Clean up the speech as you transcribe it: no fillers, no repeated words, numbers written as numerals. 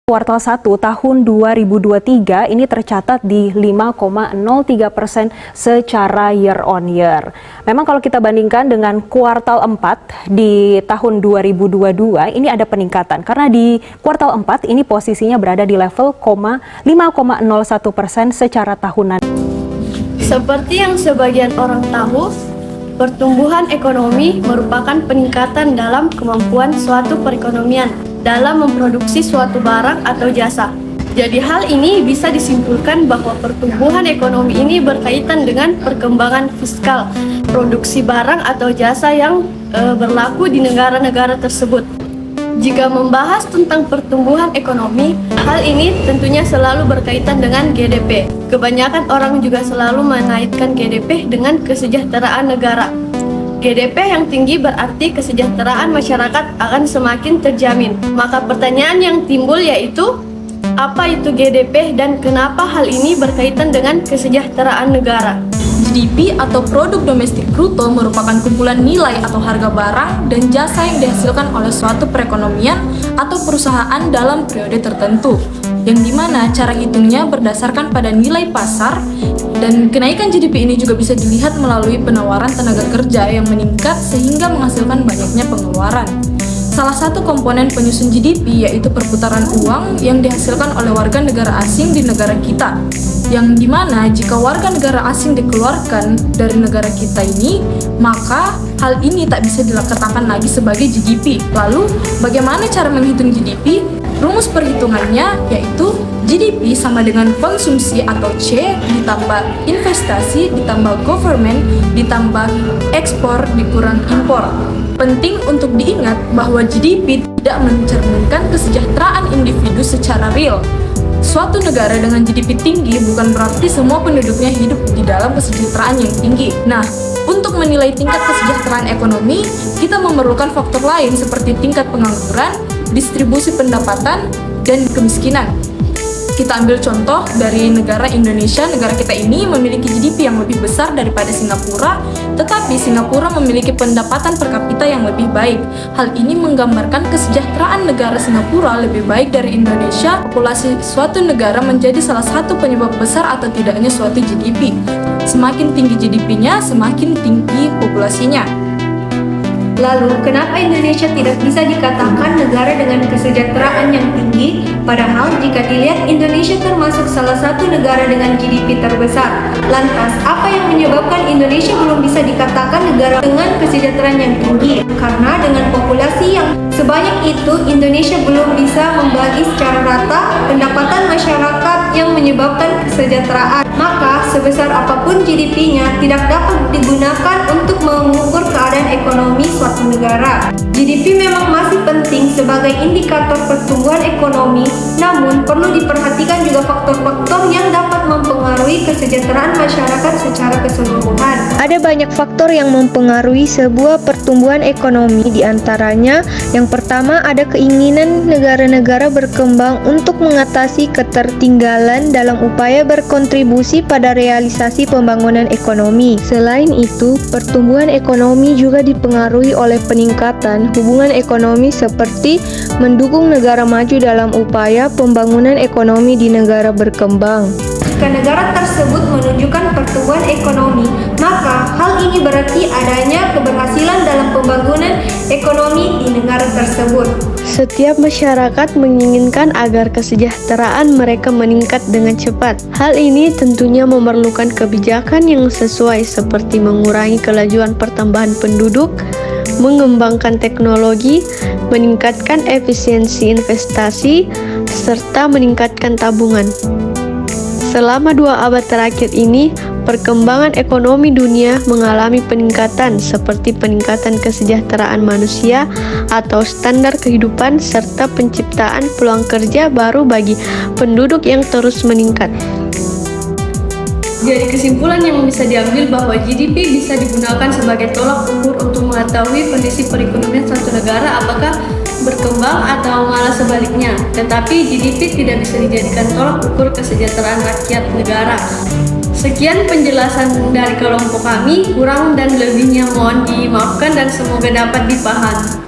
Kuartal 1 tahun 2023 ini tercatat di 5,03% secara year on year. Memang kalau kita bandingkan dengan kuartal 4 di tahun 2022 ini ada peningkatan karena di kuartal 4 ini posisinya berada di level 5,01% secara tahunan. Seperti yang sebagian orang tahu, pertumbuhan ekonomi merupakan peningkatan dalam kemampuan suatu perekonomian dalam memproduksi suatu barang atau jasa. Jadi hal ini bisa disimpulkan bahwa pertumbuhan ekonomi ini berkaitan dengan perkembangan fiskal, produksi barang atau jasa yang berlaku di negara-negara tersebut. Jika membahas tentang pertumbuhan ekonomi, hal ini tentunya selalu berkaitan dengan GDP. Kebanyakan orang juga selalu mengaitkan GDP dengan kesejahteraan negara. GDP yang tinggi berarti kesejahteraan masyarakat akan semakin terjamin. Maka pertanyaan yang timbul yaitu, apa itu GDP dan kenapa hal ini berkaitan dengan kesejahteraan negara? GDP atau Produk Domestik Bruto merupakan kumpulan nilai atau harga barang dan jasa yang dihasilkan oleh suatu perekonomian atau perusahaan dalam periode tertentu, yang dimana cara hitungnya berdasarkan pada nilai pasar. Dan kenaikan GDP ini juga bisa dilihat melalui penawaran tenaga kerja yang meningkat sehingga menghasilkan banyaknya pengeluaran. Salah satu komponen penyusun GDP yaitu perputaran uang yang dihasilkan oleh warga negara asing di negara kita. Yang dimana jika warga negara asing dikeluarkan dari negara kita ini, maka hal ini tak bisa dikatakan lagi sebagai GDP. Lalu, bagaimana cara menghitung GDP? Rumus perhitungannya yaitu GDP sama dengan konsumsi atau C ditambah investasi ditambah government ditambah ekspor dikurang impor. Penting untuk diingat bahwa GDP tidak mencerminkan kesejahteraan individu secara real. Suatu negara dengan GDP tinggi bukan berarti semua penduduknya hidup di dalam kesejahteraan yang tinggi. Nah, untuk menilai tingkat kesejahteraan ekonomi, kita memerlukan faktor lain seperti tingkat pengangguran, distribusi pendapatan, dan kemiskinan. Kita ambil contoh dari negara Indonesia. Negara kita ini memiliki GDP yang lebih besar daripada Singapura, tetapi Singapura memiliki pendapatan per kapita yang lebih baik. Hal ini menggambarkan kesejahteraan negara Singapura lebih baik dari Indonesia. Populasi suatu negara menjadi salah satu penyebab besar atau tidaknya suatu GDP. Semakin tinggi GDP-nya, semakin tinggi populasinya. Lalu, kenapa Indonesia tidak bisa dikatakan negara dengan kesejahteraan yang tinggi? Padahal, jika dilihat Indonesia termasuk salah satu negara dengan GDP terbesar. Lantas, apa yang menyebabkan Indonesia belum bisa dikatakan negara dengan kesejahteraan yang tinggi? Karena dengan populasi yang sebanyak itu, Indonesia belum bisa membagi secara rata pendapatan masyarakat yang menyebabkan kesejahteraan. Maka, sebesar apapun GDP-nya, tidak dapat digunakan untuk mengukur keadaan ekonomi suatu negara. GDP memang masih penting sebagai indikator pertumbuhan ekonomi, namun perlu diperhatikan juga faktor-faktor yang dapat mempengaruhi kesejahteraan masyarakat secara keseluruhan. Ada banyak faktor yang mempengaruhi sebuah pertumbuhan ekonomi, diantaranya yang pertama ada keinginan negara-negara berkembang untuk mengatasi ketertinggalan dalam upaya berkontribusi pada realisasi pembangunan ekonomi. Selain itu, pertumbuhan ekonomi juga dipengaruhi oleh peningkatan hubungan ekonomi seperti mendukung negara maju dalam upaya pembangunan ekonomi di negara berkembang. Jika negara tersebut menunjukkan pertumbuhan ekonomi, maka hal ini berarti adanya keberhasilan dalam pembangunan ekonomi di negara tersebut. Setiap masyarakat menginginkan agar kesejahteraan mereka meningkat dengan cepat. Hal ini tentunya memerlukan kebijakan yang sesuai seperti mengurangi kelajuan pertambahan penduduk, mengembangkan teknologi, meningkatkan efisiensi investasi, serta meningkatkan tabungan. Selama 2 abad terakhir ini, perkembangan ekonomi dunia mengalami peningkatan seperti peningkatan kesejahteraan manusia atau standar kehidupan serta penciptaan peluang kerja baru bagi penduduk yang terus meningkat. Jadi kesimpulan yang bisa diambil bahwa GDP bisa digunakan sebagai tolak ukur untuk mengetahui kondisi perekonomian suatu negara apakah berkembang atau malah sebaliknya. Tetapi GDP tidak bisa dijadikan tolak ukur kesejahteraan rakyat negara. Sekian penjelasan dari kelompok kami, kurang dan lebihnya mohon dimaafkan dan semoga dapat dipahami.